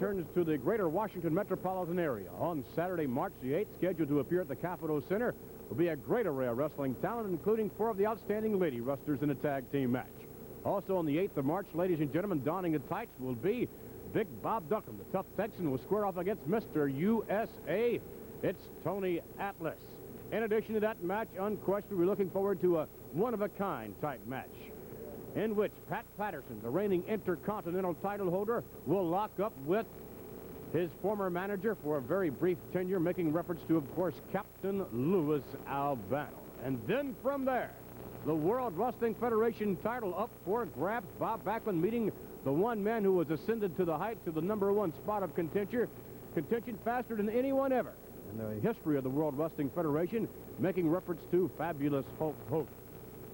returns to the greater Washington metropolitan area on Saturday, March the 8th. Scheduled to appear at the Capitol Center will be a great array of wrestling talent, including 4 of the outstanding lady wrestlers in a tag team match. Also on the 8th of March, ladies and gentlemen, donning the tights will be Big Bob Duncan. The tough Texan will square off against Mr. USA. It's Tony Atlas. In addition to that match, unquestionably, we're looking forward to a one-of-a-kind type match in which Pat Patterson, the reigning Intercontinental title holder, will lock up with his former manager for a very brief tenure, making reference to, of course, Captain Louis Albano. And then from there, the World Wrestling Federation title up for grabs. Bob Backlund meeting the one man who was ascended to the heights of the #1 spot of contention faster than anyone ever in the history of the World Wrestling Federation, making reference to fabulous Hulk Hogan.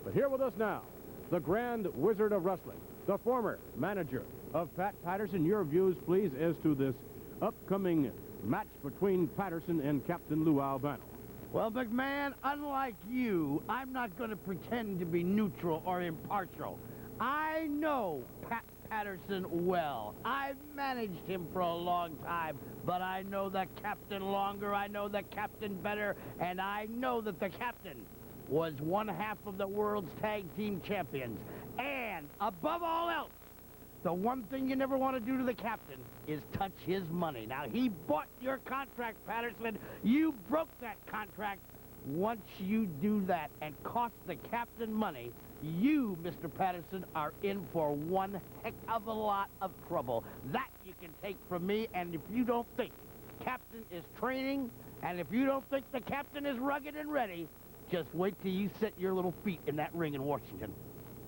But here with us now, the Grand Wizard of Wrestling, the former manager of Pat Patterson. Your views, please, as to this upcoming match between Patterson and Captain Lou Albano. Well, McMahon, unlike you, I'm not going to pretend to be neutral or impartial. I know Pat Patterson well. I've managed him for a long time, but I know the captain longer, I know the captain better, and I know that the captain was one half of the world's tag team champions. And above all else, the one thing you never want to do to the captain is touch his money. Now, he bought your contract, Patterson. You broke that contract. Once you do that and cost the captain money, you, Mr. Patterson, are in for one heck of a lot of trouble. That you can take from me, and if you don't think captain is training, and if you don't think the captain is rugged and ready, just wait till you set your little feet in that ring in Washington.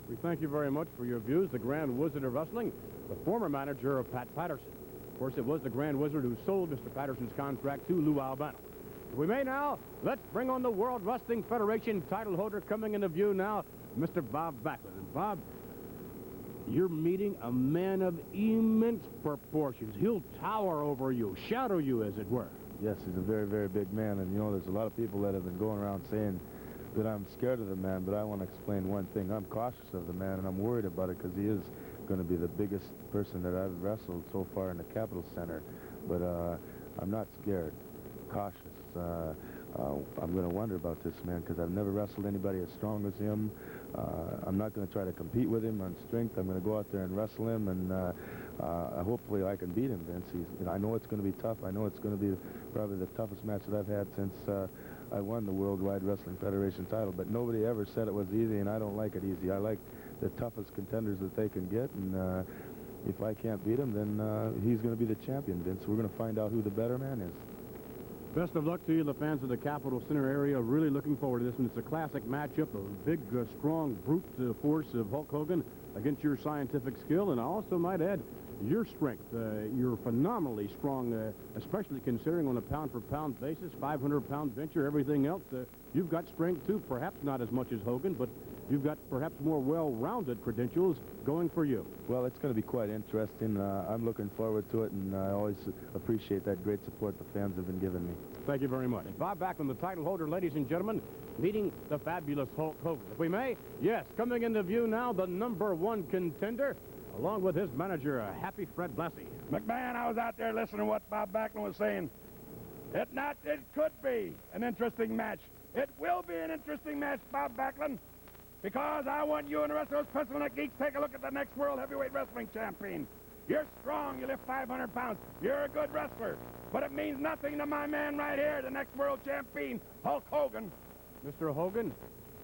We thank you very much for your views. The Grand Wizard of Wrestling, the former manager of Pat Patterson. Of course, it was the Grand Wizard who sold Mr. Patterson's contract to Lou Albano. If we may now, let's bring on the World Wrestling Federation title holder coming into view now, Mr. Bob Backlund. And Bob, you're meeting a man of immense proportions. He'll tower over you, shadow you, as it were. Yes, he's a very, very big man, and you know, there's a lot of people that have been going around saying that I'm scared of the man, but I want to explain one thing. I'm cautious of the man, and I'm worried about it because he is going to be the biggest person that I've wrestled so far in the Capitol Center. But I'm not scared, cautious. I'm going to wonder about this man because I've never wrestled anybody as strong as him. I'm not going to try to compete with him on strength. I'm going to go out there and wrestle him, and hopefully I can beat him, Vince. I know it's going to be tough. I know it's going to be probably the toughest match that I've had since I won the Worldwide Wrestling Federation title, but nobody ever said it was easy, and I don't like it easy. I like the toughest contenders that they can get, and if I can't beat him, then he's going to be the champion, Vince. We're going to find out who the better man is. Best of luck to you, the fans of the Capitol Center area. Really looking forward to this one. It's a classic matchup, a big, strong brute force of Hulk Hogan against your scientific skill, and I also might add your strength. You're phenomenally strong, especially considering on a pound-for-pound basis, 500-pound venture, everything else. You've got strength, too, perhaps not as much as Hogan, but you've got perhaps more well-rounded credentials going for you. Well, it's going to be quite interesting. I'm looking forward to it, and I always appreciate that great support the fans have been giving me. Thank you very much. Bob Backlund, the title holder, ladies and gentlemen, meeting the fabulous Hulk Hogan. If we may, yes, coming into view now, the #1 contender, along with his manager, Happy Fred Blasie. McMahon, I was out there listening to what Bob Backlund was saying. It could be an interesting match. It will be an interesting match, Bob Backlund, because I want you and the rest of those pencil-neck geeks to take a look at the next World Heavyweight Wrestling Champion. You're strong. You lift 500 pounds. You're a good wrestler. But it means nothing to my man right here, the next World Champion, Hulk Hogan. Mr. Hogan,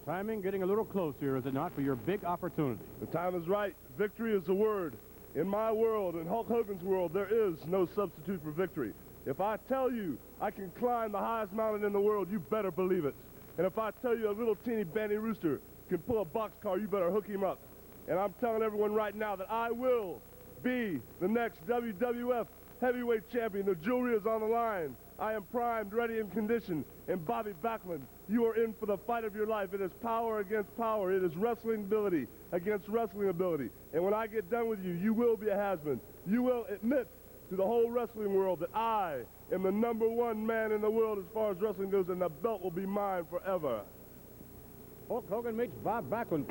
timing getting a little close here, is it not, for your big opportunity? The time is right. Victory is the word. In my world, in Hulk Hogan's world, there is no substitute for victory. If I tell you I can climb the highest mountain in the world, you better believe it. And if I tell you a little teeny banty rooster can pull a boxcar, you better hook him up. And I'm telling everyone right now that I will be the next WWF Heavyweight Champion. The jewelry is on the line. I am primed, ready, and conditioned. And Bobby Backlund, you are in for the fight of your life. It is power against power. It is wrestling ability against wrestling ability. And when I get done with you, you will be a has-been. You will admit to the whole wrestling world that I am the #1 man in the world as far as wrestling goes, and the belt will be mine forever. Hulk Hogan meets Bob Backlund.